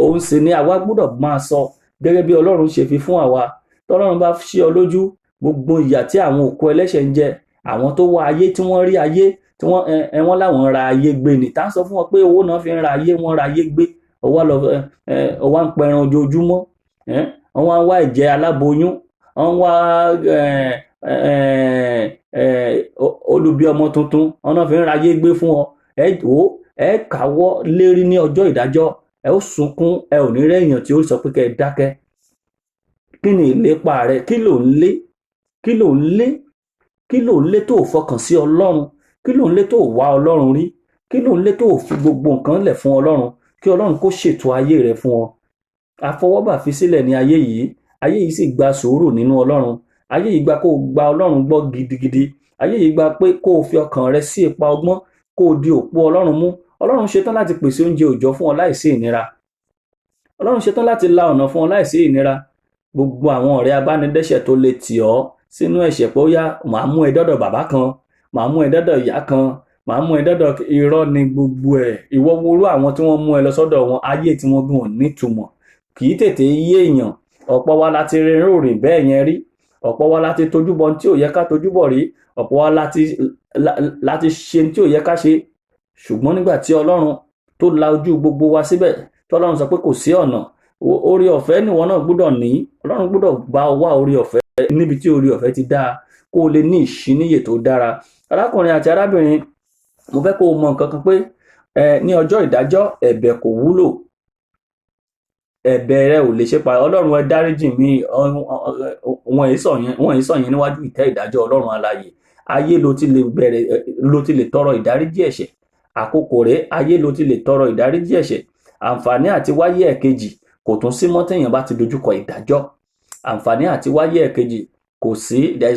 òun sì ni àwa gbọ́dọ̀ máa sọ gẹ́gẹ́ bí Ọlọ́run ṣe fi fún àwa. Tọ́lọ́run bá ṣí ọ lójú, gbogbo ìyà tí àwọn òkú ẹlẹ́ṣẹ̀ ń jẹ, àwọn tó wá ayé tí wọ́n rí ayé tí wọ́n láwọn ra ayé gbé ni, tá ń sọ fún wọn pé owó náà fi ń ra ayé, wọ́n ra ayé gbé. Ọwá ń pẹran ojoojúmọ́, wọ́n wá ń wá ẹ̀jẹ̀ aláboyún, wọ́n wá olubi ọmọ tuntun, wọ́n náà fi ń ra ayé gbé fún ọ. Ẹ káwọ́ lérí ní ọjọ́ ìdájọ́, ẹ ó sunkún, ẹ ò ní rẹ́yàn tí ó sọ pé kẹ́ ẹ dákẹ́. Kí ni ìlépa rẹ? Kí ló ń lé? Kí ló ń lé? Kí ló ń lé tó fọkàn sí Ọlọ́run? Kí ló ń lé tó wá Ọlọ́run rí? Kí ló ń lé tó fi gbogbo nǹkan lẹ̀ fún Ọlọ́run kí Ọlọ́run kó ṣètò ayé rẹ fún ọ? Àfọwọ́bà fi sílẹ̀ ní ayé yìí sì gba sùúrù nínú Ọlọ́run. Ayé yìí gba kó o gba Ọlọ́run gbọ́ gidigidi. Ayé yìí gba pé kó o fi ọkàn rẹ sí ipa ọgbọ́n, kó o di òpó Ọlọ́run mú. Ọlọ́run ṣetán láti pèsè oúnjẹ òòjọ́ fún ọ láìsí ìnira. Ọlọ́run ṣetán láti la ọ̀nà fún ọ láìsí ìnira. Gbogbo àwọn ọ̀rẹ́ abánidẹ́ṣẹ̀ tó lè tì ọ́ sínú ẹ̀ṣẹ̀ pé ó yá, màá mú ẹ dọ́dọ̀ bàbá kan, màá mú ẹ dọ́dọ̀ ìyá kan, màá mú ẹ dọ́dọ̀, irọ́ ni gbogbo ẹ̀. Ìwọ worú àwọn tí wọ́n mú ẹ lọ sọ́dọ̀ wọn, ayé tí wọ́n gùn nítumọ̀, kì í tètè yé èèyàn. Ọ̀pọ̀ wa láti rìn bẹ́ẹ̀ yẹn rí, ọ̀pọ̀ wa láti tojúbọ tí ò yẹ ká tojúbọ rí, ọ̀pọ̀ wa láti ṣe tí ò yẹ ká ṣe. Ṣùgbọ́n nígbà tí Ọlọ́run tó la ojú gbogbo wa síbẹ̀, tí Ọlọ́run sọ pé kò sí ọ̀nà, oore ọ̀fẹ́ níwọ náà gbọ́dọ̀ ní. Ọlọ́run gbọ́dọ̀ bá ọ wá oore ọ̀fẹ́ níbi tí oore ọ̀fẹ́ ti dáa, kó o lè ní ìṣíníyè tó dára. Arákùnrin àti arábìnrin, mo fẹ́ kó o mọ nǹkan kan pé ní ọjọ́ ìdájọ́ ẹ̀bẹ̀ kò wúlò. Ẹ̀bẹ̀ rẹ ò lè ṣe pa Ọlọ́run ẹ dáríjì mí, wọn yìí sọ yẹn níwájú ìtẹ́ ìdájọ́ Ọlọ́run alààyè. Ayé ló ti lè tọrọ ìdáríjì ẹ̀ṣẹ̀. Àkókò rẹ̀ ayé ló ti lè tọrọ ìdáríjì ẹ̀ṣẹ̀. Àǹfààní àti wáyé ẹ̀kejì kò tún sí mọ́ téèyàn bá ti dojúkọ ìdájọ́. Àǹfààní àti wáyé ẹ̀kejì kò sí. There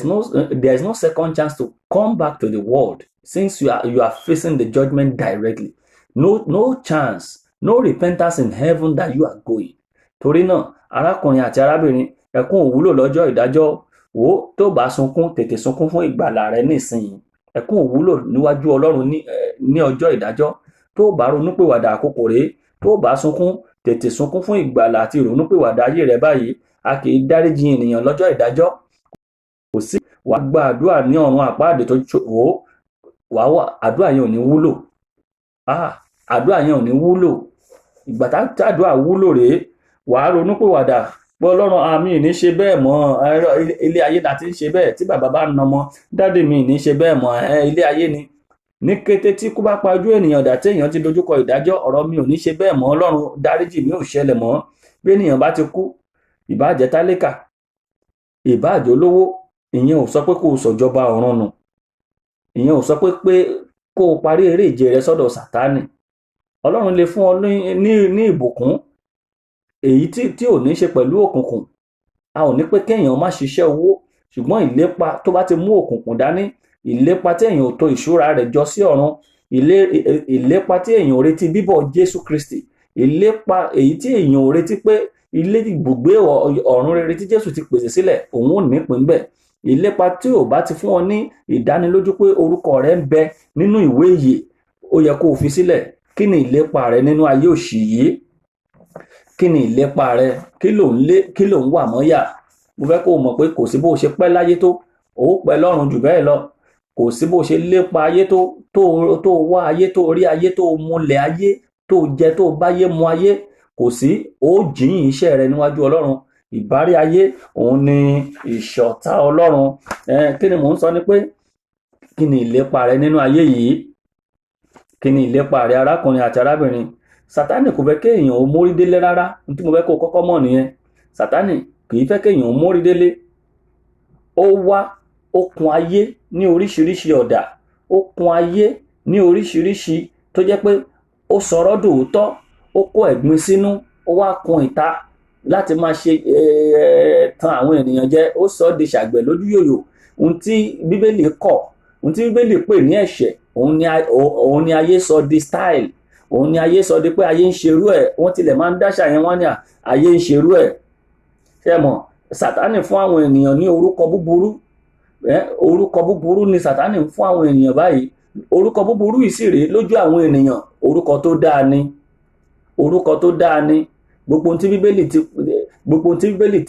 is no second chance to come back to the world since you are facing the judgment directly. No chance, no repentance in heaven that you are going. Torí náà, arákùnrin àti arábìnrin, ẹkún ò wúlò lọ́jọ́ ìdájọ́. Wò tó bá sunkún, tètè sunkún fún ìgbàlà rẹ nísìnyí. Ẹkún ò wúlò níwájú Ọlọ́run ní ọjọ́ ìdájọ́. Tó bá ronúpìwàdà, àkókò rèé. Tó bá sunkún, tètè sunkún fún ìgbàlà àti ìrònúpìwàdà ayé rẹ báyìí. A kì í dáríjì ènìyàn lọ́jọ́ ìdájọ́. Kò sí wàá gba àdúrà ní ọ̀run àpáàdé tó wà àdúrà yẹn ò ní wúlò. Àdúrà yẹn ò ní wúlò. Ìgbà tí àdúrà wúlò rèé, wàá ronúpìwàdà pé Ọlọ́run àmì ìní ṣe bẹ́ẹ̀ mọ́. Ilé ayé la ti ń ṣe bẹ́ẹ̀. Tí bàbá bá na ọmọ, dáàdì mi ìní ṣe bẹ́ẹ̀ mọ́. Ilé ayé ni. Ní kété tí kú bá pa ojú ènìyàn dà, tí èèyàn ti dojúkọ ìdájọ́, ọ̀rọ̀ mi ò ní ṣe bẹ́ẹ̀ mọ́. Ọlọ́run dáríjì mi ò ṣẹlẹ̀ mọ́. Bí ènìyàn bá ti kú, ìbá jẹ́ tálákà, ìbá jẹ́ olówó, ìyẹn ò sọ pé kó o sọ̀jọba ọ̀run nù. Ìyẹn ò sọ pé kó o parí eré ìje rẹ sọ́dọ̀ Sátánì. Ọlọ́run lè fún ọ ní ìbùkún èyí tí ò ní ṣe pẹ̀lú òkùnkùn. A ò ní pé kéèyàn má ṣiṣẹ́ owó, ṣùgbọ́n ìlépa tó bá ti mú òkùnkùn dání, ìlépa tí èèyàn ò tò ìṣúra rẹ̀ jọ sí ọ̀run, ìlépa tí èèyàn ò retí bíbọ̀ Jésù Kristi, ìlépa èyí tí èèyàn ò retí pé ilé ibùgbé ọ̀run rere tí Jésù ti pèsè sílẹ̀ òun ò nípìn bẹ́ẹ̀. Ìlépa tí ò bá ti fún ọ ní ìdánilójú pé orúkọ rẹ ń bẹ nínú ìwé ìyè, ó yẹ kó o fi sílẹ̀. Kí ni ìlépa rẹ nínú ayé òṣì yìí? Kí ni ìlépa rẹ? Kí ló ń wà mọ́yà? Mo fẹ́ kó o mọ̀ pé kò sí bó o ṣe pẹ́ láyé tó, ó pẹ́ lọ́run jù bẹ́ẹ̀ lọ. Kò sí bó o ṣe lépa ayé tó wá ayé, tó rí ayé, tó múlẹ̀ ayé, tó jẹ, tó báyé mu ayé. Kò sí, ó jìyìn iṣẹ́ rẹ níwájú Ọlọ́run. Ìbárí ayé òun ni ìṣọ̀tá Ọlọ́run. Kí ni mò ń sọ ni pé kí ni ìlépa rẹ nínú ayé yìí? Kí ni ìlépa rẹ, arákùnrin àti arábìnrin? Sátánì kò fẹ́ kéèyàn ó mórí délé rárá. Ní tí mo fẹ́ kó kọ́kọ́ mọ̀ nìyẹn. Sátánì kì í fẹ́ kéèyàn ó mórí délé. Ó wá, ó kun ayé ní oríṣiríṣi ọ̀dà. Ó kun ayé ní oríṣiríṣi tó jẹ́ pé ó sọ̀rọ̀ dòótọ́, ó kó ẹ̀gbin sínú, ó wá kun ìta láti máa ṣe tan àwọn ènìyàn jẹ. Ó sọ di ṣàgbẹ̀ lójú yòyò. Ohun tí Bíbélì kọ̀, ohun tí Bíbélì pè ní ẹ̀ṣẹ̀, òun ni ayé sọ di style. Òun ni ayé sọ di pé ayé ń ṣerú ẹ̀. Wọ́n tilẹ̀ máa ń dáṣà yẹn, wọ́n ní ayé ń ṣerú ẹ̀. Ṣé mọ̀, Sátánì fún àwọn ènìyàn ní orúkọ búburú. Orúkọ búburú ni Sátánì fún àwọn ènìyàn báyìí. Orúkọ búburú yìí sì rèé lójú àwọn ènìyàn. Orúkọ tó dáa ni. Orúkọ tó dáa ni. gbogbo ohun tí bíbélì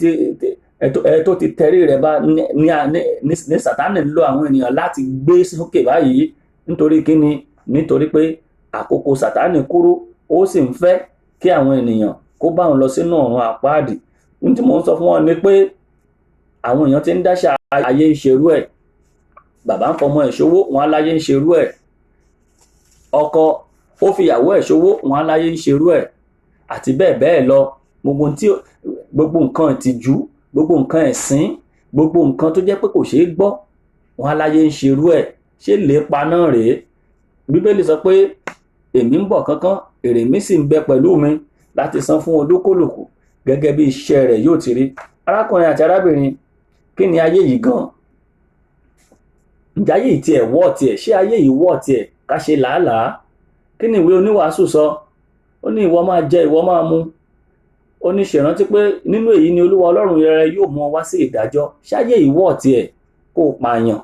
tó ti tẹrí rẹ̀ bá ní Sátánì ń lo àwọn ènìyàn láti gbé sókè báyìí. Nítorí kíni? Nítorí pé àkókò Sátánì kúrú, ó sì ń fẹ́ kí àwọn ènìyàn kó bá wọn lọ sínú ọ̀run àpáàdì. Ohun tí mò ń sọ fún wọn ni pé àwọn èèyàn ti ń dáṣà ayé ń ṣerú ẹ̀. Bàbá ń fọmọ ẹ̀ ṣòwò, wọn aláyé ń ṣerú ẹ̀. Ọkọ ó fi ìyàwó ẹ̀ ṣòwò, wọn aláyé ń ṣerú ẹ̀. Àti bẹ́ẹ̀ bẹ́ẹ̀ lọ. Gbogbo nǹkan ìtìjú, gbogbo nǹkan ẹ̀sín, gbogbo nǹkan tó jẹ́ pé kò ṣeé gbọ́, wọn aláyé ń ṣerú ẹ̀. Ṣé lépa náà rèé? Bíbélì sọ pé èmi ń bọ̀ kánkán, èrè mi sì ń bẹ pẹ̀lú mi láti san fún olúkúlùkù gẹ́gẹ́ bí iṣẹ́ rẹ̀ yóò ti rí. Arákùnrin àti arábìnrin, kí ni ayé yìí gan? Ǹjẹ́ ayé yìí tiẹ̀ wọ́ tiẹ̀? Ṣé ayé yìí wọ́ tiẹ̀ ká ṣe làálàá? Kí ni ìwé oníwàásù sọ? Ó ní ìwọ máa jẹ, ìwọ máa mu. Ó ní ṣèrántí pé nínú èyí ni Olúwa Ọlọ́run rẹ yóò mú ọ wá sí ìdájọ́. Ṣáyé yìí wọ́ tiẹ̀ kó pààyàn?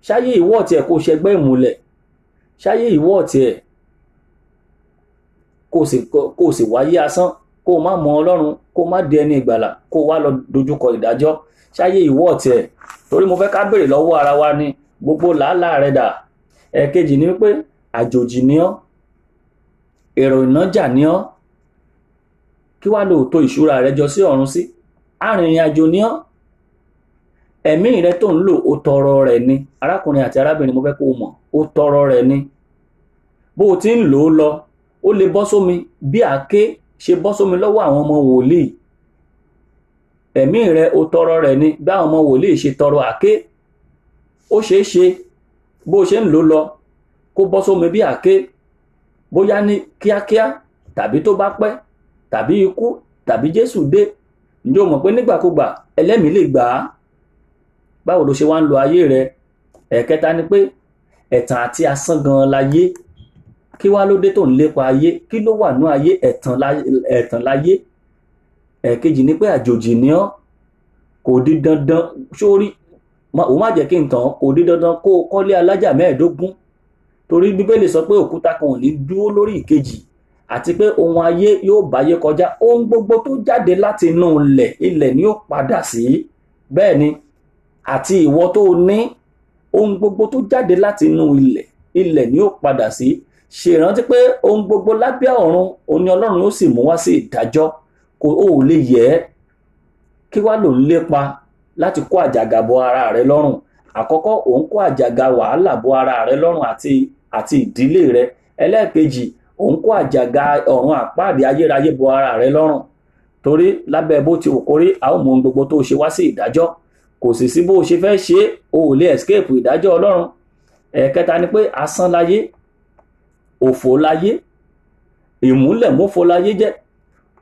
Ṣáyé yìí wọ́ tiẹ̀ kó ṣẹgbẹ́ ìmùlẹ̀? Ṣáyé yìí wọ́ tiẹ̀ kó sì wáyé asán, kó má mọ Ọlọ́run, kó má di ẹni ìgbàlà, kó wá lọ dojúkọ ìdájọ́? Ṣáyé yìí wọ́ tiẹ̀? Torí mo fẹ́ ká béèrè lọ́wọ́ ara wa ni, gbogbo làálàá rẹ dà? Ẹ̀kejì ni wípé àjòjì ni ọ́, èrò ìnájà ni ọ́. Kí wá ló tó ìṣúra rẹ jọ sí ọ̀run sí? Arìnrìn àjò ni ọ́. Ẹ̀mí rẹ tó ń lò, ó tọrọ rẹ̀ ni. Arákùnrin àti arábìnrin, mo fẹ́ kó mọ̀, ó tọrọ rẹ̀ ni. Bó o ti ń lò ó lọ, ó lè bọ́ sómi bí àáké ṣe bọ́ sómi lọ́wọ́ àwọn ọmọ wòlíì. Ẹ̀mí rẹ, ó tọrọ rẹ̀ ni. Bí àwọn ọmọ wòlíì ṣe tọrọ àáké, ó ṣeé ṣe bó o ṣe ń lò ó lọ kó bọ́ sómi bí àáké, bóyá ní kíákíá tàbí tó bá pẹ́, tàbí ikú tàbí Jésù dé. Ǹjẹ́ o mọ̀ pé nígbàkúgbà ẹlẹ́mìí lè gbà á? Báwo ló ṣe wá ń lo ayé rẹ? Ẹ̀kẹta ni pé ẹ̀tàn àti asán gan láyé. Kí wá ló dé tó ń lépa ayé? Kí ló wà nú ayé? Ẹ̀tàn láyé. Ẹ̀kejì ni pé àjòjì ni ọ́. Kò di dandan, sórí, ó má jẹ́ kí n tàn, kò di dandan kó o kọ́lé alájà 15. Torí Bíbélì sọ pé òkúta kan ò ní dúró lórí ìkejì, àti pé ohun ayé yóò báyé kọjá. Ohun gbogbo tó jáde láti inú ilẹ̀ ni ó padà sí. Bẹ́ẹ̀ ni, àti ìwọ tó ní, ohun gbogbo tó jáde láti inú ilẹ̀ ni ó padà sí. Ṣèrántí pé ohun gbogbo lábẹ́ ọ̀run, òní Ọlọ́run ó sì mú wá sí ìdájọ́. Ó lè yẹ̀ ẹ́. Kí wá ló ń lépa láti kó àjàgà bọ ara rẹ lọ́rùn? Àkọ́kọ́, òun kó àjàgà wàhálà bọ ara rẹ lọ́rùn àti ìdílé rẹ. Ẹlẹ́ẹ̀kejì, òun kó àjàgà ọ̀run àpáàdé ayérayé bọ ara rẹ lọ́rùn. Torí lábẹ́ bó ti wù kórí, a ó mú ohun gbogbo tó ṣe wá sí ìdájọ́. Kò sì sí bó ṣe fẹ́ ṣe, o ò lè escape ìdájọ́ Ọlọ́run. Ẹ̀kẹta ni pé asán láyé, òfò láyé, ìmúlẹ̀múfo láyé jẹ́.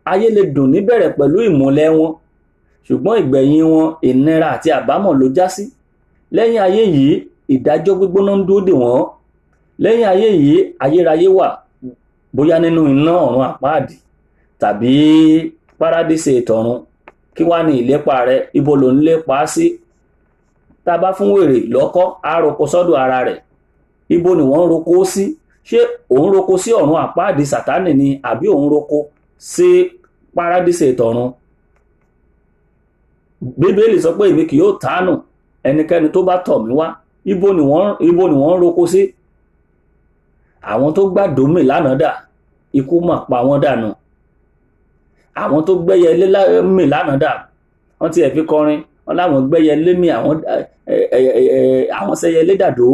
Ayé lè dùn níbẹ̀rẹ̀ pẹ̀lú ìmúlẹ̀ wọn, ṣùgbọ́n ìgbẹ̀yìn wọn ìnira àti àbámọ̀ ló já sí. Lẹ́yìn ayé yìí, ìdájọ́ gbígbóná ń dúró dè wọ́n. Lẹ́yìn ayé yìí, ayérayé wà, bóyá nínú iná ọ̀run àpáàdì tàbí párádísè ìtọ̀run. Kí wá ní ìlépa rẹ? Ibo ló ń lépa sí? Tá bá fún wèrè lọ́kọ́, á roko sọ́dọ̀ ara rẹ̀. Ibo ni wọ́n ń roko sí? Ṣé òun roko sí ọ̀run àpáàdì Sátánì ni, àbí òun roko sí párádísè ìtọ̀run? Bíbélì sọ pé èmi kì yóò tánù ẹnikẹ́ni tó bá tọ̀ mí wá. Ibo ni wọ́n ń roko sí? Àwọn tó gbàdómì lánàá dà? Ikú mà pa wọ́n dànù. Àwọn tó gbẹ́yẹ lé mì lánàá dà? Wọ́n ti ẹ̀ fi kọrin, wọ́n láwọn gbẹ́yẹ lé mì, àwọn sẹ́yẹ lé dàdó.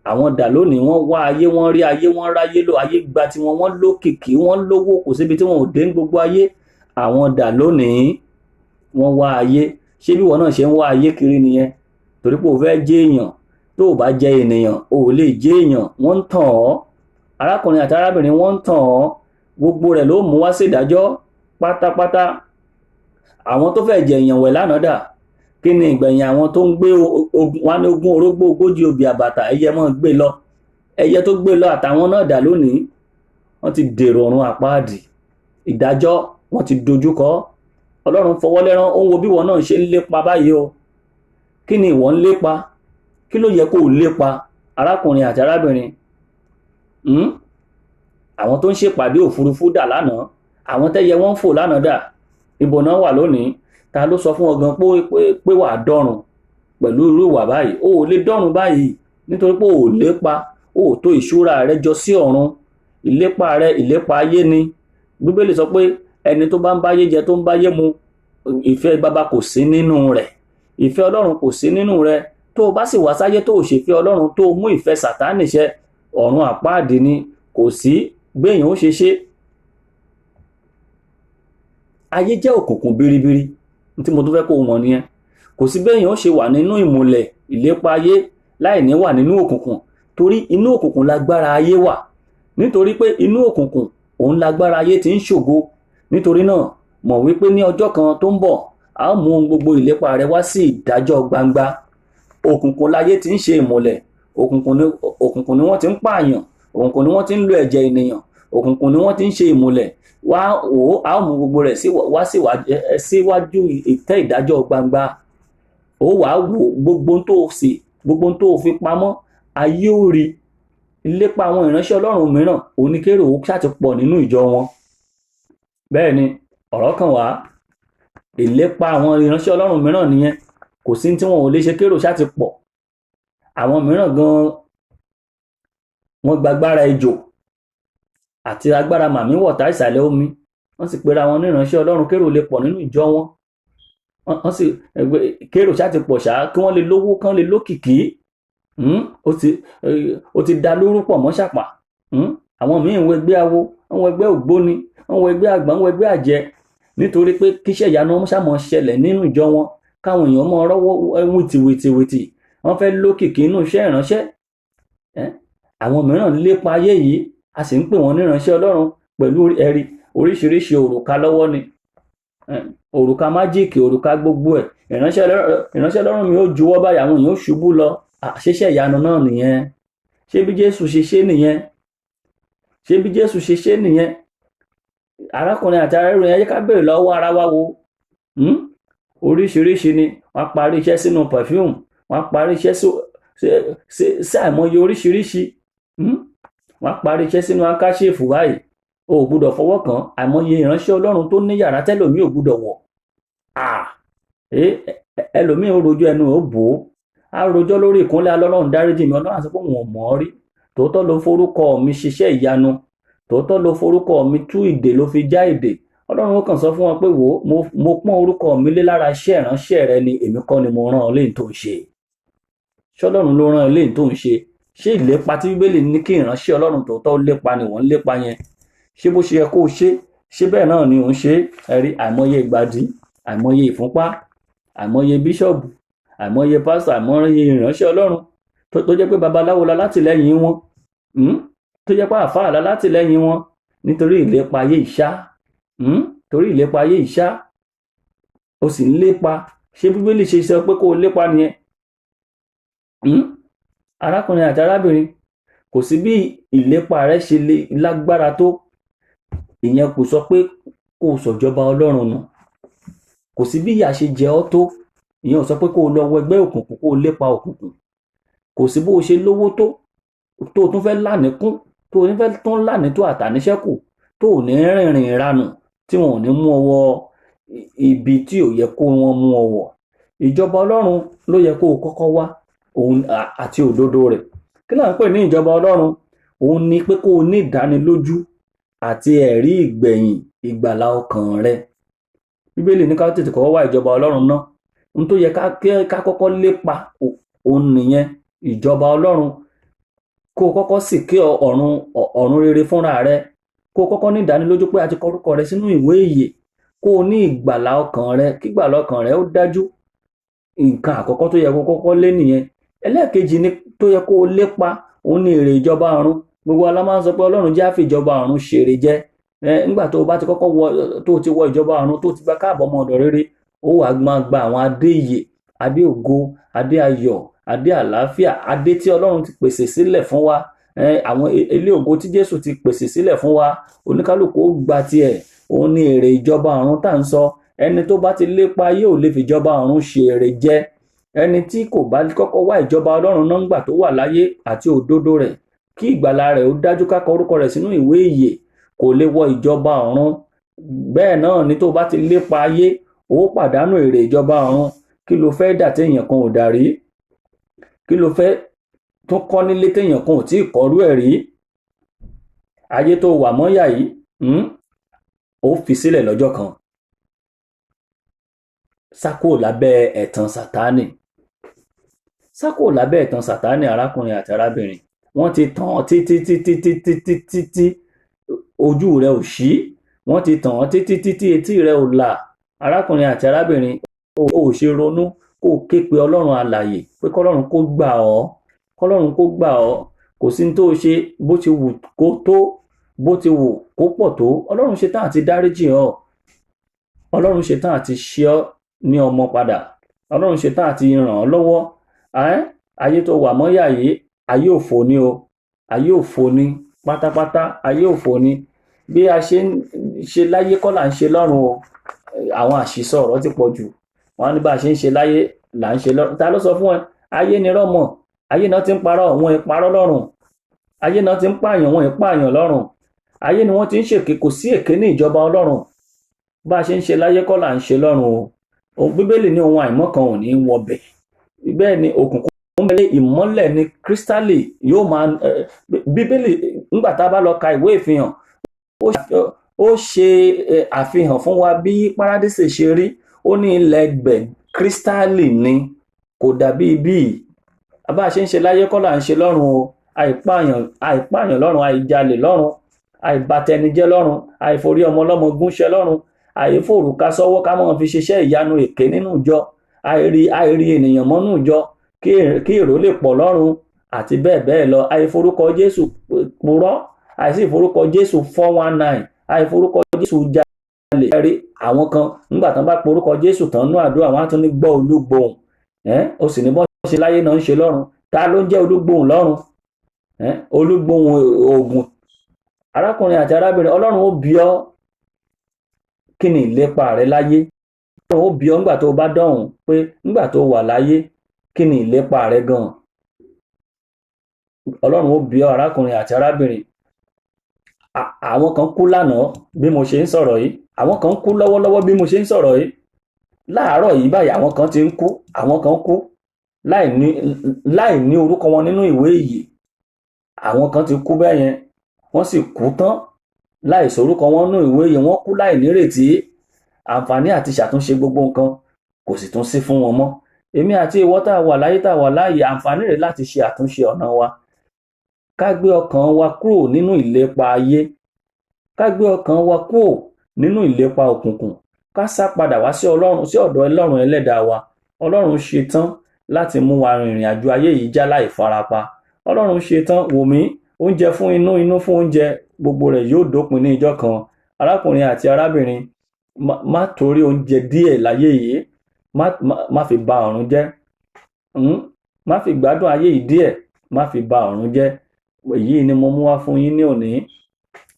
Àwọn dà lónìí, wọ́n wá ayé, wọ́n rí ayé, wọ́n ráyé lò, ayé gba tí wọ́n lókìkí, wọ́n lówó, kò síbi tí wọ́n ò dé ní gbogbo ayé. Àwọn dà lónìí, wọ́n wá ayé. Ṣé bí wọ́n náà ṣe ń wá ayé kiri nìyẹn? Torí pé o fẹ́ jẹ́ èèyàn. Tó o bá jẹ́ ènìyàn, o ò lè jẹ́ èèyàn. Wọ́n ń tàn ọ́. Arákùnrin àti arábìnrin, wọ́n ń tàn ọ́. Gbogbo rẹ̀ ló mú wá sí ìdájọ́ pátápátá. Àwọn tó fẹ́ jẹ èèyàn wẹ̀ lánàá dà? Kí ni ìgbẹ̀yìn àwọn tó ń gbé wá ní 20 orógbó 40 obì àbàtà? Ẹyẹ mọ́ gbé lọ. Ẹyẹ tó gbé lọ àtàwọn náà dà lónìí? Wọ́n ti dèrò ọ̀run àpáàdì. Ìdájọ́ wọ́n ti dojúkọ. Ọlọ́run fọwọ́ lẹ́rán, ó ń wo bí wọ́n náà ṣe ń lépa báyìí o. Kí ni ìwọ ń lépa? Kí ló yẹ kó o lépa, arákùnrin àti arábìnrin? àwọn tó ń ṣèpàdé òfurufú dà lánàá, àwọn tẹ́yẹ wọ́n ń fò lánàá dà, ibo náà wà lónìí? Ta ló sọ fún ọ gan pé wàá dọ́run pẹ̀lú irú ìwà báyìí? O ò lè dọ́run báyìí nítorí pé o ò lépa, o ò tó ìṣúra rẹ jọ sí ọ̀run. Ìlépa rẹ ìlépa ayé ni. Bíbélì sọ pé ẹni tó bá ń báyé jẹ tó ń báyé mu, ìfẹ́ baba kò sí nínú rẹ̀, ìfẹ́ Ọlọ́run kò sí nínú rẹ̀. Tó o bá sì wá sáyé tó o ṣèfẹ́ Ọlọ́run, tó o mú ìfẹ́ Sátánì ṣẹ, ọ̀run àpáàdì ni. Kò sí béèyàn ó ṣe ṣe. Ayé jẹ́ òkùnkùn biribiri, tí mo tún fẹ́ kó o mọ̀ nìyẹn. Kò sí béèyàn ó ṣe wà nínú ìmùlẹ̀ ìlépa ayé láì ní wà nínú òkùnkùn, torí inú òkùnkùn lágbára ayé wà. Nítorí pé inú òkùnkùn òun lágbára ayé ti ń ṣògo. Nítorí náà mọ̀ wípé ní ọjọ́ kan tó ń bọ̀, a ó mú ohun gbogbo ìlépa rẹ wá sí ìdájọ́ gbangba. Òkùnkùn láyé ti ń ṣe ìmùlẹ̀, òkùnkùn ni wọ́n ti ń pààyàn, òkùnkùn ni wọ́n ti ń lo ẹ̀jẹ̀ ènìyàn, òkùnkùn ni wọ́n ti ń ṣe ìmùlẹ̀. A ó mú gbogbo rẹ̀ wá síwájú ìtẹ́ ìdájọ́ gbangba. Ó wàá wò gbogbo tó fi pamọ́, ayé ó rí. Ìlépa àwọn ìránṣẹ́ Ọlọ́run mìíràn oníkérò ó ṣáà ti pọ̀ nínú ìjọ wọn. Bẹ́ẹ̀ ni ọ̀rọ̀ kan wá, ìlépa àwọn ìránṣẹ́ Ọlọ́run mìíràn nìyẹn. Kò sí tí wọn ò lè ṣe, kérò ṣáà ti pọ̀. Àwọn mìíràn gan wọ́n gbàgbára ejò àti agbára màmí wọ̀tá ìsàlẹ̀ omi, wọ́n sì pera wọn ní ìránṣẹ́ Ọlọ́run. Kérò lè pọ̀ nínú ìjọ wọn, wọ́n sì kérò ṣáà ti pọ̀ ṣáà kí wọ́n lè lówó, kán lè lókìkí. Ó ti da lóru pọ̀ mọ́ ṣàpà. Àwọn míì ń wọ ẹgbẹ́ awo, wọ́n wọ ẹgbẹ́ ògbóni, wọ́n wọ ẹgbẹ́ àgbà, wọ́n wọ ẹgbẹ́ àjẹ́, nítorí pé kíṣẹ́ ìyanu wọn ṣàmọ̀ ṣẹlẹ̀ nínú ìjọ wọn, káwọn èèyàn mọ rọ́wọ́ wìtìwìtì. Wọ́n fẹ́ lókìkí inú iṣẹ́ ìránṣẹ́. Àwọn mìíràn lépa ayé yìí, a sì ń pè wọ́n ní ìránṣẹ́ Ọlọ́run pẹ̀lú ẹ̀rí oríṣiríṣi òrùka lọ́wọ́ ni. Òrùka májíìkì, òrùka gbogbo ẹ̀. Ìránṣẹ́ Ọlọ́run mi ó juwọ́ báyìí, àwọn èèyàn ó ṣubú lọ. Àṣeṣẹ́ ìyanu náà nìyẹn. Ṣé bí Jésù ṣe ṣe nìyẹn? Ṣé bí Jésù ṣe ṣe nìyẹn? Arákùnrin àti arábìnrin, ẹ jẹ́ ká béèrè lọ́wọ́ ara wa wo. Oríṣiríṣi ni. Wọ́n parí iṣẹ́ sínú perfume, wọ́n parí iṣẹ́ sí àìmọye oríṣiríṣi. Wọ́n parí iṣẹ́ sínú ankáṣẹ́fù báyìí. O ò gbúdọ̀ fọwọ́ kàn. Àìmọye ìránṣẹ́ Ọlọ́run tó ní yàrá tẹ́lòmíì ò gbúdọ̀ wọ̀. Ẹlòmíì ó rojọ́ ẹnu ò bò ó. A rojọ́ lórí ìkúnlẹ̀ Ọlọ́run dáríjì mi, Ọlọ́run á sọ pé òun ò mọ̀ ọ́ rí. Tòótọ́ ló forúkọ mi ṣiṣẹ́ ìyanu, tòótọ́ ló forúkọ mi tú ìdè, ló fi já ìdè. Ọlọ́run ó kàn sọ fún wọn pé wò ó, mo pọ́n orúkọ mi lé lára iṣẹ́ ìránṣẹ́ rẹ ni, èmi kọ́ ni mo rán ọ léyìí tó ń ṣe. Ṣọ́lọ́run ló rán ọ léyìí tó ń ṣe. Ṣé ìlépa tí Bíbélì ní kí ìránṣẹ́ Ọlọ́run tòótọ́ lépa ni wọ́n ń lépa yẹn? Ṣé bó ṣe yẹ kó o ṣe? Ṣé bẹ́ẹ̀ náà ni òun ṣe? Ẹ̀rí àìmọye ìgbàdí, àìmọye ìfúnpá, àìmọye bíṣọ̀bù, àìmọye pásítọ̀, àìmọye ìránṣẹ́ Ọlọ́run tó jẹ́ pé babaláwo la látìlẹ́yìn wọn, tó jẹ́ pé àfáà la látìlẹ́yìn wọn, nítorí ìlépa ayé ìṣá. Torí ìlépa ayé ìṣá, o sì ń lépa. Ṣé Bíbélì ṣe sọ pé kó o lépa nìyẹn? Arákùnrin àti arábìnrin, kò sí bí ìlépa rẹ ṣe lè lágbára tó, ìyẹn kò sọ pé kó o sọ̀jọba Ọlọ́run nù. Kò sí bí ìyà ṣe jẹ ọ́ tó, ìyẹn ò sọ pé kó o lọ wọ ẹgbẹ́ òkùnkùn, kó o lépa òkùnkùn. Kò sí bó o ṣe lówó tó o tún fẹ́ lánìkún, tó o ní fẹ́ tún lánìtó àtàníṣẹ́kù, tó o ní rìnrìn ìranù tí wọn ò ní mú ọwọ́ ibi tí ò yẹ kó wọn mú ọwọ́. Ìjọba Ọlọ́run ló yẹ kó o kọ́kọ́ wá, òun àti òdodo rẹ̀. Kí náà ń pè ní ìjọba Ọlọ́run? Òun ni pé kó o ní ìdánilójú àti ẹ̀rí ìgbẹ̀yìn ìgbàlà ọkàn rẹ. Bíbélì ní ká tètè kọ́kọ́ wá ìjọba Ọlọ́run náà. Ohun tó yẹ ká kọ́kọ́ lépa òun nìyẹn, ìjọba Ọlọ́run. Kó o kọ́kọ́ sì kí ọ̀run rere fúnra rẹ. Kó o kọ́kọ́ ní ìdánilójú pé a ti kọ orúkọ rẹ sínú ìwé ìyè. Kó o ní ìgbàlà ọkàn rẹ, kí ìgbàlà ọkàn rẹ ó dájú. Nǹkan àkọ́kọ́ tó yẹ kó kọ́kọ́ lé nìyẹn. Ẹlẹ́ẹ̀kejì ni tó yẹ kó o lépa, òun ni èrè ìjọba ọ̀run. Gbogbo wa la máa ń sọ pé Ọlọ́run jẹ́ á fi ìjọba ọ̀run ṣèrè jẹ. Nígbà tó o bá ti kọ́kọ́ tó ti wọ ìjọba ọ̀run, tó ti gba káàbọ̀ ọmọ ọ̀dọ̀ rere, ó wàá máa gba àwọn adé ìyè, adé ògo, adé ayọ̀, adé àlàáfíà, adé tí Ọlọ́run ti pèsè sílẹ̀ fún wa. Àwọn ilé ògo tí Jésù ti pèsè sílẹ̀ fún wa, oníkálùkù ó gba tiẹ̀. Òun ni èrè ìjọba ọ̀run tá à ń sọ. Ẹni tó bá ti lépa ayé ò lè fi ìjọba ọ̀run ṣe èrè jẹ. Ẹni tí kò bá kọ́kọ́ wá ìjọba Ọlọ́run náà ńgbà tó wà láyé àti òdodo rẹ̀ kí ìgbàlà rẹ̀ ó dájú, ká kọ orúkọ rẹ̀ sínú ìwé ìyè, kò lè wọ ìjọba ọ̀run. Bẹ́ẹ̀ náà ni tó bá ti lépa ayé, ó pàdánù èrè ìjọba ọ̀run. Kí lo fẹ́ dà téèyàn kan ò dà rí? Kí lo fẹ́ tún kọ́ nílé téèyàn kan ò tí ì kọ́rú ẹ̀ rí? Ayé tó wà mọ́yà yìí, ó fi sílẹ̀ lọ́jọ́ kan. Sá kúrò lábẹ́ ẹ̀tàn Sátánì. Sá kúrò lábẹ́ ẹ̀tàn Sátánì, arákùnrin àti arábìnrin. Wọ́n ti tàn ọ́ títí ojú rẹ̀ ò ṣí. Wọ́n ti tàn ọ́ títí etí rẹ̀ ò là. Arákùnrin àti arábìnrin, ò ṣe ronú kó ké pe Ọlọ́run alààyè pé kọ́lọ́run kó gbà ọ́. Kọ́lọ́run kó gbà ọ́. Kò sí ní tó ṣe bó ti wù kó tó, bó ti wù kó pọ̀ tó. Ọlọ́run ṣetán àti dáríjì ọ́. Ọlọ́run ṣetán àti ṣe ọ́ ní ọmọ padà. Ọlọ́run ṣetán àti ràn ọ́ lọ́wọ́. Ayé tó wà mọ́yà yìí, ayé òfò ni o. Ayé òfò ni pátápátá. Ayé òfò ni. Bí a ṣe ń ṣe láyé kọ́ là ń ṣe lọ́run o. Àwọn àṣìsọ ọ̀rọ̀ ti pọ̀ jù. Wọ́n ní bá a ṣe ń ṣe láyé là ń ṣe lọ́run. Ta ló sọ fún ẹ? Ayé ni rọ́mọ̀. Ayé náà ti ń parọ́, wọn ì parọ́ lọ́run. Ayé náà ti ń pààyàn, wọn ì pààyàn lọ́run. Ayé ni wọ́n ti ń ṣèké, kò sí èké ní ìjọba Ọlọ́run. Bá a ṣe ń ṣe láyé kọ́ là ń ṣe lọ́run o. Bíbélì ní ohun àìmọ́ kan ò ní wọbẹ̀. Bẹ́ẹ̀ ni òkùnkùn mẹ́lẹ̀, ìmọ́lẹ̀ ni kírísítálì yóò máa. Bíbélì nígbà tá a bá lọ ka ìwé ìfihàn, ó ṣe àfihàn fún wa bí Párádísè ṣe rí. Ó ní ilẹ̀ ẹgbẹ̀ kírísítálì ni, kò dàbí bíi. Bá a ṣe ń ṣe láyé kọ́ là ń ṣe lọ́run o. Àìpààyàn lọ́run, àìjalè lọ́run, àìbàtẹnijẹ́ lọ́run, àìforí ọmọ ọlọ́mọ gúnṣẹ́ lọ́run, àìfòrùka sọ́wọ́ ká mọ́ fi ṣiṣẹ́ ìyanu èké nínú ìjọ, àìrí ènìyàn mọ́nú ìjọ kí èrò lè pọ̀ lọ́run, àti bẹ́ẹ̀ bẹ́ẹ̀ lọ. Àìforúkọ Jésù purọ́, àìsí ìforúkọ Jésù 419, àìforúkọ Jésù jalè. Ẹ̀rí àwọn kan nígbà tán bá porúkọ Jésù tán nú àdúrà, wọn á tún ní gbọ́ olúgbòhùn. Ó sì ní bọ́ ṣe láyé náà ń ṣe lọ́run. Ta ló ń jẹ́ olúgbòhùn lọ́run? Olúgbòhùn ògùn. Arákùnrin àti arábìnrin, Ọlọ́run ó bi ọ́ kí ni ìlépa rẹ láyé. Ọlọ́run ó bi ọ́ nígbà tó bá dọ̀hùn pé nígbà tó wà láyé kí ni ìlépa rẹ gan. Ọlọ́run ó bi ọ́, arákùnrin àti arábìnrin. Àwọn kan kú lánàá bí mo ṣe ń sọ̀rọ̀ yìí. Àwọn kan kú lọ́wọ́lọ́wọ́ bí mo ṣe ń sọ̀rọ̀ yìí. Láàárọ̀ yìí báyìí àwọn kan ti ń kú. Àwọn kan kú láì ní orúkọ wọn nínú ìwé ìyè. Àwọn kan ti kú bẹ́ẹ̀ yẹn, wọ́n sì kú tán láì sorúkọ wọn nínú ìwé ìyè. Wọ́n kú láì nírètí. Àǹfààní àti ṣàtúnṣe gbogbo nǹkan kò sì tún sí fún wọn mọ́. Èmi àti ìwọ tá a wà láyé, tá a wà láàyè, àǹfààní rẹ̀ láti ṣe àtúnṣe ọ̀nà wa. Ká gbé ọkàn wa kúrò nínú ìlépa ayé. Ká gbé ọkàn wa kúrò nínú ìlépa òkùnkùn. Ká sá padà wá sí Ọlọ́run, sí ọ̀dọ̀ Ọlọ́run ẹlẹ́dàá wa. Ọlọ́run ṣetán láti mú wa rìnrìn àjò ayé yìí já láì farapa. Ọlọ́run ṣetán. Wò mí, oúnjẹ fún inú, inú fún oúnjẹ, gbogbo rẹ̀ yóò dópin ní ìjọ́ kan. Arákùnrin àti arábìnrin, má torí oúnjẹ díẹ̀ láyé yìí má fi ba ọ̀run jẹ́. Má fi gbádùn ayé yìí díẹ̀, má fi ba ọ̀run jẹ́. Èyí ni mo mú wá fún yín ní òní.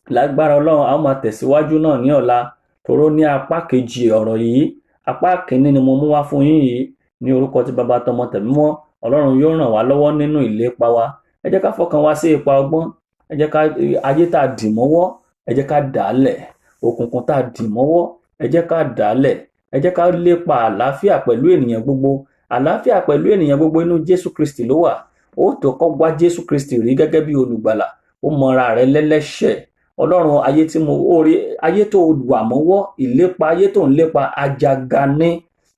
Lágbára Ọlọ́run, a ó máa tẹ̀síwájú náà ní ọ̀la, toró ní apá kejì ọ̀rọ̀ yìí. Apá kìíní ni mo mú wá fún yín yìí. Ní orúkọ tí Baba, tọmọ, tẹ̀mí mọ́, Ọlọ́run yóò ràn wá lọ́wọ́ nínú ìlépa wa. Ẹ jẹ́ ká fọkàn wá sí ipa ọgbọ́n. Ẹ jẹ́ ká ayé tá a dì mọ́wọ́, ẹ jẹ́ ká dàálẹ̀. Òkùnkùn tá a dì mọ́wọ́, ẹ jẹ́ ká dàálẹ̀. Ẹ jẹ́ ká lépa àlàáfíà pẹ̀lú ènìyàn gbogbo. Àlàáfíà pẹ̀lú ènìyàn gbogbo inú Jésù Kristi ló wà. Ó tó kọ́ wá Jésù Kristi rí gẹ́gẹ́ bí olùgbàlà. Ó mọra rẹ̀ lẹ́lẹ́ṣẹ̀. Ọlọ́run, ayé tí mo rí, ayé tó wà mọ́wọ́, ìlépa ayé tó ń lépa, àjàgà ni.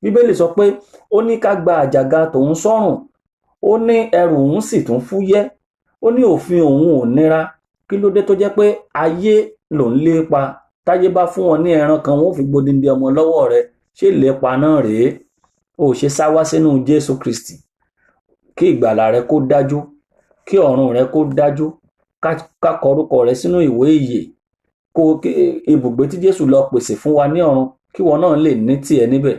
Bíbélì sọ pé ó ní ká gba àjàgà tòun sọ́rùn. Ó ní ẹrù òun sì tún fúyẹ́. Ó ní òfin òun ò nira. Kí ló dé tó jẹ́ pé ayé ló ń lépa? Táyé bá fún wọn ní ẹran kan, wọn ò fi gbódìndín ọmọ lọ́wọ́ rẹ̀. Ṣé ìlépa náà rèé? Ó ṣe sá wá sínú Jésù Kristi kí ìgbàlà rẹ kó dájú, kí ọ̀run rẹ kó dájú, ká kọ orúkọ rẹ sínú ìwé ìyè, kó ibùgbé tí Jésù lọ pèsè fún wa ní ọ̀run, kí wọn náà lè ní tiẹ̀ níbẹ̀,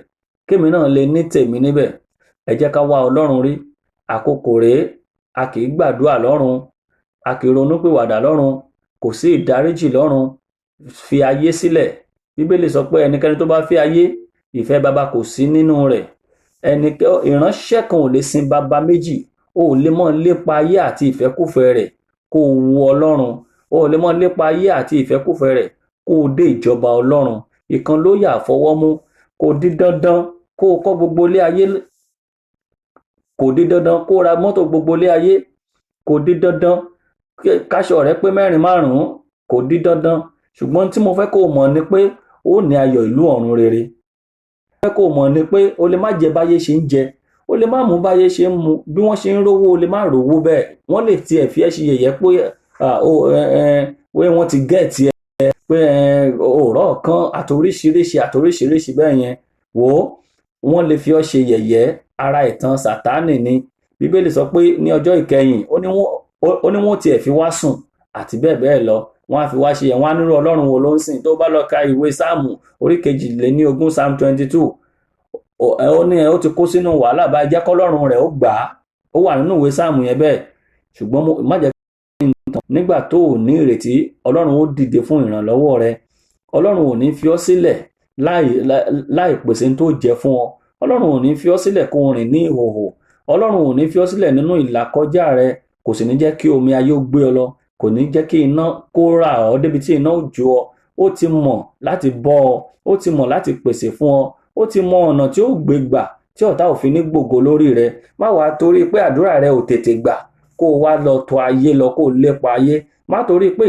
kémi náà lè ní tèmi níbẹ̀. Ẹ jẹ́ ká wá Ọlọ́run rí. Àkókò rèé. A kì í gbàdúrà lọ́run, a kì í ronúpìwàdà lọ́run, kò sí ìdáríjì lọ́run. Fi ayé sílẹ̀. Bíbélì sọ pé ẹnikẹ́ni tó bá fi ayé, ìfẹ́ baba kò sí nínú rẹ̀. Ìránṣẹ́ kan ò lè sin baba méjì. O ò lè mọ́ lépa ayé àti ìfẹ́kúfẹ̀ẹ́ rẹ̀ kó o wu Ọlọ́run. O ò lè mọ́ lépa ayé àti ìfẹ́kúfẹ̀ẹ́ rẹ̀ kó o dé ìjọba Ọlọ́run. Ìkan ló yà fọwọ́ mú. Kò di dandan kó o kọ́ gbogbo ilé ayé, kò di dandan kó o ra mọ́tò gbogbo ilé ayé, kò di dandan káṣọ rẹ pé 4-5, kò di dandan. Ṣùgbọ́n tí mo fẹ́ kó o mọ̀ ni pé ó ní ayọ̀ ìlú ọ̀run rere. Mo fẹ́ kó o mọ̀ ni pé o lè má jẹ báyé ṣe ń jẹ, o lè má mú báyé ṣe ń mu, bí wọ́n ṣe ń rówó o lè má rówó bẹ́ẹ̀. Wọ́n lè tiẹ̀ fi ẹ́ ṣe yẹ̀yẹ́ pé wọ́n ti gẹ̀ẹ́tì ẹ, pé òórọ̀ kan àtoríṣiríṣi bẹ́ẹ̀ yẹn. Wò ó, wọ́n lè fi ọ́ ṣe yẹ̀yẹ́. Ara ìtàn Sátánì ni. Bíbélì sọ pé ní ọjọ́ ìkẹyìn ó ní wọ́n tiẹ̀ fi wá sùn àti bẹ́ẹ̀ bẹ́ẹ̀ lọ. Wọ́n á fi wá ṣe yẹn, wọ́n á nírú Ọlọ́run wo ló ń sìn. Tó bá lọ ka ìwé Sáàmù orí 22 Psalm 22, ó ní ó ti kó sínú wàhálà bá jẹ́ kọ́lọ́run rẹ̀ ó gbà á. Ó wà nínú ìwé Sáàmù yẹn bẹ́ẹ̀. Ṣùgbọ́n má jẹ́ kí n tàn, nígbà tó ò ní ìrètí, Ọlọ́run ó dìde fún ìrànlọ́wọ́ rẹ. Ọlọ́run ò ní fi ọ́ sílẹ̀ láì pèsè tó jẹ fún ọ. Ọlọ́run ò ní fi ọ́ sílẹ̀ kó rìn ní ìhòhò. Ọlọ́run ò ní fi ọ́ sílẹ̀ nínú ìlàkọjá rẹ. Kò sì ní jẹ́ kí omi ayé ó gbé ọ lọ. Kò ní jẹ́ kí iná kó rà ọ́ débi tí iná ó jó ọ. Ó ti mọ̀ láti bọ́ ọ. Ó ti mọ̀ láti pèsè fún ọ. Ó ti mọ ọ̀nà tí ó gbé gbà tí ọ̀tá ò fi ní gbògo lórí rẹ. Má wàá torí pé àdúrà rẹ ò tètè gbà kó o wá lọ tọ̀ ayé lọ, kó o lépa ayé. Má torí pé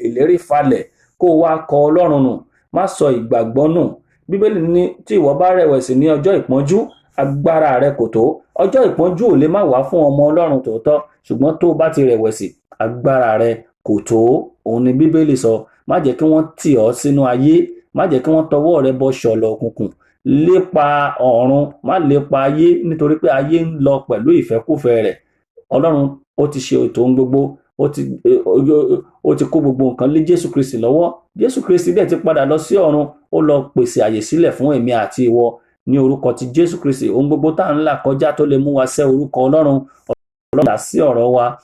ìlérí falẹ̀ kó o wá kọ Ọlọ́run nù. Má sọ ìgbàgbọ́ nù. Bíbélì ní tí ìwọ bá rẹ̀wẹ̀sì ní ọjọ́ ìpọ́njú, agbára rẹ kò tó. Ọjọ́ ìpọ́njú ò lè má wá fún ọmọ Ọlọ́run tòótọ́, ṣùgbọ́n tó bá ti rẹ̀wẹ̀sì, agbára rẹ kò tó. Òun ni Bíbélì sọ. Má jẹ́ kí wọ́n tì ọ́ sínú ayé. Má jẹ́ kí wọ́n tọwọ́ rẹ bọ ṣọ̀lọ̀ òkùnkùn. Lépa ọ̀run, má lépa ayé, nítorí pé ayé ń lọ pẹ̀lú ìfẹ́kúfẹ̀ẹ́ rẹ̀. Ọlọ́run ó ti ṣe ètò ohun gbogbo. Ó ti kó gbogbo nǹkan lé Jésù Kristi lọ́wọ́. Jésù Kristi dẹ̀ ti padà lọ sí ọ̀run. Ó lọ pèsè àyè sílẹ̀ fún èmi àti ìwọ ní orúkọ ti Jésù Kristi. Ohun gbogbo tá à ń là kọjá tó lè mú wa sẹ́ orúkọ Ọlọ́run là sí ọ̀rọ̀ wa.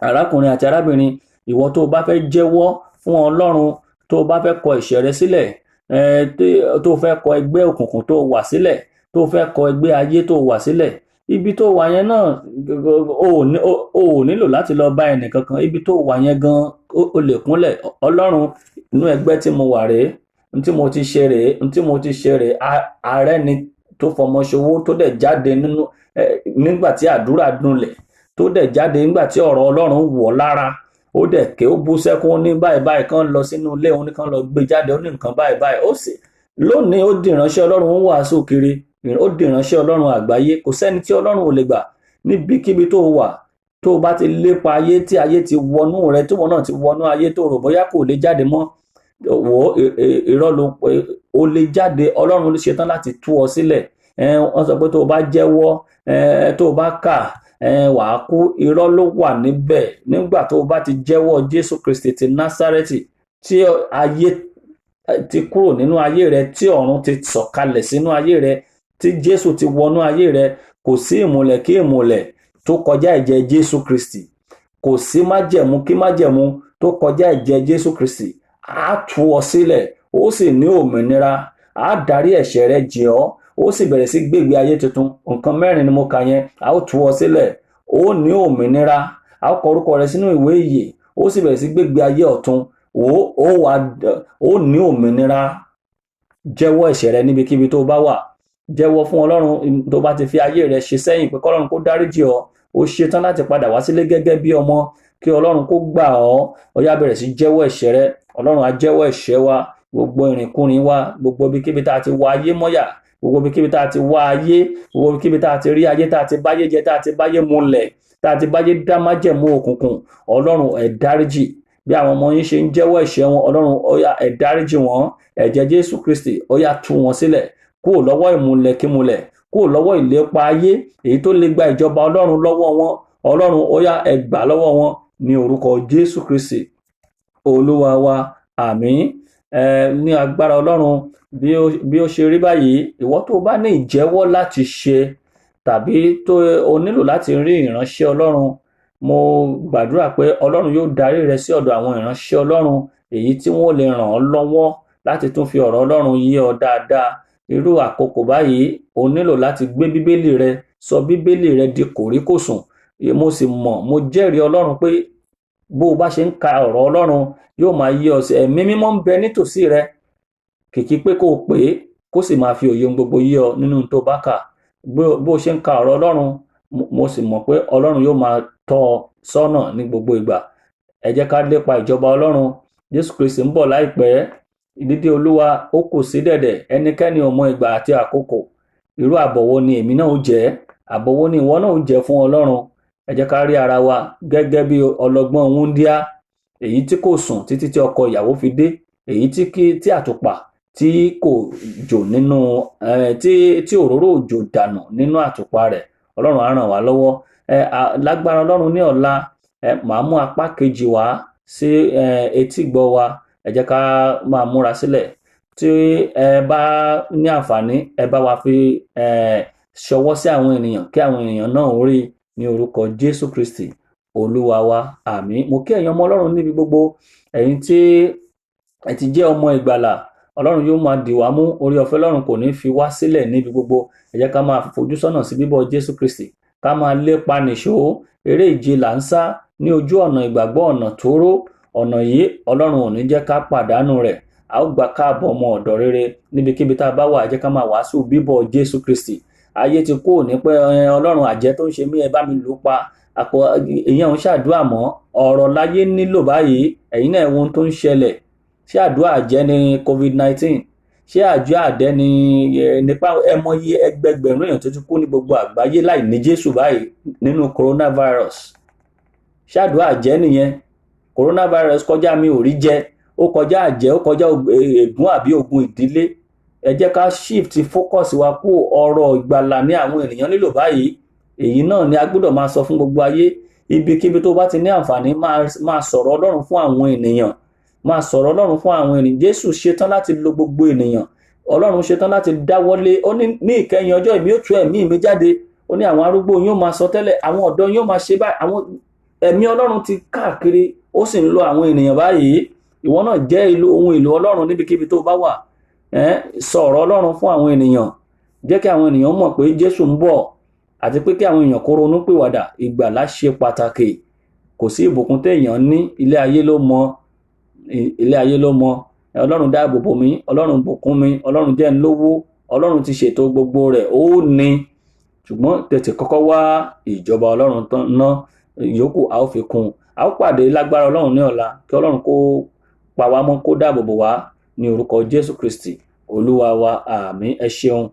Arákùnrin àti arábìnrin, ìwọ tó o bá fẹ́ jẹ́wọ́ fún Ọlọ́run, tó o bá fẹ́ kọ ẹ̀ṣẹ̀ rẹ sílẹ̀, tó o fẹ́ kọ ẹgbẹ́ òkùnkùn tó o wà sílẹ̀, tó o fẹ́ kọ ẹgbẹ́ ayé tó o wà sílẹ̀, ibi tó o wà yẹn náà o ò nílò láti lọ bá ẹnìkankan. Ibi tó o wà yẹn gan o lè kúnlẹ̀. Ọlọ́run, inú ẹgbẹ́ tí mo wà rèé, ntí mo ti ṣe rèé. Ààrẹ ni tó fọmọ ṣòwò tó dẹ̀ jáde nígbà tí àdúrà dunlẹ̀, tó dẹ̀ jáde nígbà tí ọ̀rọ̀ Ọlọ́run wọ̀ lára. Ó dẹ̀ ké, ó bú sẹ́kún, ní báyìí kan lọ sínú ilé òun, ní kan lọ gbé jáde, ó ní nǹkan báyìí. Ó sì lónìí ó di ìránṣẹ́ Ọlọ́run, ó wàásù kiri, ó di ìránṣẹ́ Ọlọ́run àgbáyé. Kò sẹ́ni tí Ọlọ́run ò lè gbà. Níbikíbi tó wà, tó o bá ti lépa ayé, tí ayé ti wọnú rẹ, tí wọn náà ti wọnú ayé, tó rò bóyá kò lè jáde mọ́, wò ó, irọ́ ló o lè jáde. Ọlọ́run ló ṣetán láti tú ọ sílẹ̀. Wọ́n sọ pé tó o bá jẹ́wọ́, tó o bá kà, wàá kú. Irọ́ ló wà níbẹ̀. Nígbà tó o bá ti jẹ́wọ́ Jésù Kristi ti Násárẹ́tì, tí ayé ti kúrò nínú ayé rẹ, tí ọ̀run ti sọ̀kalẹ̀ sínú ayé rẹ, tí Jésù ti wọnú ayé rẹ, kò sí ìmùlẹ̀ kí ìmùlẹ̀ tó kọjá ẹ̀jẹ̀ Jésù Kristi. Kò sí májẹ̀mú kí májẹ̀mú tó kọjá ẹ̀jẹ̀ Jésù Kristi. Á tú ọ sílẹ̀, ó sì ní òmìnira. Á darí ẹ̀ṣẹ̀ rẹ jì ọ́, ó sì bẹ̀rẹ̀ sí gbégbé ayé tuntun. Nǹkan 4 ni mo kà yẹn. Á ó tú ọ sílẹ̀, ó ní òmìnira. Á kọ orúkọ rẹ sínú ìwé ìyè, ó sì bẹ̀rẹ̀ sí gbégbé ayé ọ̀tun. Ó ní òmìnira. Jẹ́wọ́ ẹ̀ṣẹ̀ rẹ níbikíbi tó bá wà. Jẹ́wọ́ fún Ọlọ́run tó bá ti fi ayé rẹ ṣe sẹ́yìn pé kọ́lọ́run kó dáríjì ọ́. Ó ṣetán láti padà wá sílé gẹ́gẹ́ bí ọmọ, kí Ọlọ́run kó gbà ọ́. Ó yá bẹ̀rẹ̀ sí jẹ́wọ́ ẹ̀ṣẹ̀ rẹ. Ọlọ́run á jẹ́wọ́ ẹ̀ṣẹ̀ wa, gbogbo ìrìnkúrin wa, gbogbo ibikíbi tá a ti wá ayé mọ́yà, gbogbo ibikíbi tá a ti wá ayé, gbogbo ibikíbi tá a ti rí ayé, tá a ti báyé jẹ, tá a ti báyé múlẹ̀, tá a ti báyé dá májẹ̀mú òkùnkùn. Ọlọ́run ẹ dáríjì. Bí àwọn ọmọ yín ṣe ń jẹ́wọ́ ẹ̀ṣẹ̀ wọn, Ọlọ́run ó yá ẹ dáríjì wọn. Ẹ̀jẹ̀ Jésù Kristi ó yá tú wọn sílẹ̀ kúrò lọ́wọ́ ìmùlẹ̀kímùlẹ̀, kúrò lọ́wọ́ ìlépa ayé èyí tó lè gba ìjọba Ọlọ́run lọ́wọ́ wọn. Ọlọ́run ó yá ẹ gbà lọ́wọ́ wọn ní orúkọ Jésù Kristi Olúwa wa. Àmín. Ní agbára Ọlọ́run, bí ó ṣe rí báyìí, ìwọ tó bá ní ìjẹ́wọ́ láti ṣe, tàbí tó o nílò láti rí ìránṣẹ́ Ọlọ́run, mo gbàdúrà pé Ọlọ́run yóò darí rẹ sí ọ̀dọ̀ àwọn ìránṣẹ́ Ọlọ́run èyí tí wọ́n lè ràn ọ́ lọ́wọ́ láti tún fi ọ̀rọ̀ Ọlọ́run yé ọ dáadáa. Irú àkókò báyìí o nílò láti gbé Bíbélì rẹ, sọ Bíbélì rẹ di kòríkòsùn. mo sì mọ̀, mo jẹ́rìí Ọlọ́run pé bó o bá ṣe ń ka ọ̀rọ̀ Ọlọ́run yóò máa yé ọ sí. Ẹ̀mí mímọ́ ń bẹ nítòsí rẹ, kìkì pé kó o pè é kó sì máa fi òye ohun gbogbo yé ọ nínú tó bá kà. Bó o ṣe ń ka ọ̀rọ̀ Ọlọ́run, mo sì mọ̀ pé Ọlọ́run yóò máa tọ́ ọ sọ́nà ní gbogbo ìgbà. Ẹ jẹ́ ká lépa ìjọba Ọlọ́run. Jésù Kristi ń bọ̀ láìpẹ́. Dídé Olúwa ó kù sí dẹ̀dẹ̀. Ẹnikẹ́ni ò mọ ìgbà àti àkókò. Irú àbọ̀ wo ni èmi náà ó jẹ́? Àbọ̀ wo ni ìwọ náà ó jẹ́ fún Ọlọ́run? Ẹ jẹ́ ká rí ara wa gẹ́gẹ́ bí ọlọ́gbọ́n wúńdíá, èyí tí kò sùn títí tí ọkọ ìyàwó fi dé, èyí tí àtùpà tí kò jò nínú tí òróró òjò dànù nínú àtùpà rẹ̀. Ọlọ́run á ràn wá lọ́wọ́. Lágbára Ọlọ́run ní ọ̀la, màá mú apá kejì wá sí etígbọ̀ wa. Ẹ jẹ́ ká máa múra sílẹ̀. Tí ẹ bá ní àǹfààní, ẹ bá wa fi ṣọwọ́ sí àwọn ènìyàn kí àwọn ènìyàn náà rí ní orúkọ Jésù Kristi Olúwa wa. Àmín. Mo kí ẹ̀yin ọmọ Ọlọ́run níbi gbogbo. Ẹ̀yin tí ẹ ti jẹ́ ọmọ ìgbàlà, Ọlọ́run yóò máa dì wá mú. Oore ọ̀fẹ́ Ọlọ́run kò ní fi wá sílẹ̀ níbi gbogbo. Ẹ jẹ́ ká máa fojú sọ́nà sí bíbọ̀ Jésù Kristi, ká máa lépa nìṣó. Eré ìje là ń sá ní ojú ọ̀nà ìgbàgbọ́, ọ̀nà tóóró. Ọ̀nà yìí Ọlọ́run ò ní jẹ́ ká pàdánù rẹ̀. A ó gba káàbọ̀ ọmọ ọ̀dọ̀ rere níbikíbi tá a bá wà. Ẹ jẹ́ ká máa wàásù bíbọ̀ Jésù Kristi. Ayé ti kú òní pé Ọlọ́run àjẹ́ tó ń ṣe mí, ẹ bá mi lù ú pa. Ìyẹn ò ń ṣàdúrà mọ́. Ọ̀rọ̀ láyé nílò báyìí. Ẹ̀yin náà wo ohun tó ń ṣẹlẹ̀. Ṣé àdúrà àjẹ́ ni COVID-19? Ṣé àjọ àdẹ́ ni nípa ẹmọye ẹgbẹgbẹ̀rún èèyàn tó ti kú ní gbogbo àgbáyé láì ní Jésù báyìí nínú coronavirus? Ṣé àdúrà àjẹ́ nìyẹn? Coronavirus kọjá mi ò rí jẹ, ó kọjá àjẹ́, ó kọjá ègún àbí ogun ìdílé. Ẹ jẹ́ ká shift focus wa kú. Ọ̀rọ̀ ìgbàlà ní àwọn ènìyàn nílò báyìí. Èyí náà ni a gbọ́dọ̀ máa sọ fún gbogbo ayé. Ibikíbi tó bá ti ní àǹfààní, máa sọ̀rọ̀ Ọlọ́run fún àwọn ènìyàn. Máa sọ̀rọ̀ Ọlọ́run fún àwọn ènìyàn. Jésù ṣetán láti lo gbogbo ènìyàn. Ọlọ́run ṣetán láti dáwọ́lé. Ó ní ìkẹyìn ọjọ́ èmi ó tú ẹ̀mí mi jáde. Ó ní àwọn arúgbó yóò máa sọ tẹ́lẹ̀, àwọn ọ̀dọ́ yóò máa ṣe báyìí. Àwọn ẹ̀mí Ọlọ́run ti káàkiri, ó sì ń lo àwọn ènìyàn báyìí. Ìwọ náà jẹ́ ohun èlò Ọlọ́run níbikíbi tó bá wà. Sọ̀rọ̀ Ọlọ́run fún àwọn ènìyàn. Jẹ́ kí àwọn ènìyàn mọ̀ pé Jésù ń bọ̀, àti pé kí àwọn èèyàn kó ronú pìwàdà. Ìgbàlà ṣe pàtàkì. Kò sí ìbùkún téèyàn ní, ilé ayé ló mọ̀. Ọlọ́run dáàbò bò mí, Ọlọ́run bùkún mi, Ọlọ́run jẹ́ n lówó, Ọlọ́run ti ṣètò gbogbo rẹ̀, ó ní. Ṣùgbọ́n tètè kọ́kọ́ wá ìjọba Ọlọ́run tán ná, ìyókù a ó fi kún. A ó pàdé lágbára Ọlọ́run ní ọ̀la. Kí Ọlọ́run kó pa wá mọ́, kó dáàbò bò wá ní orúkọ Jésù Kristi Olúwa wa. Àmín. Ẹ ṣeun.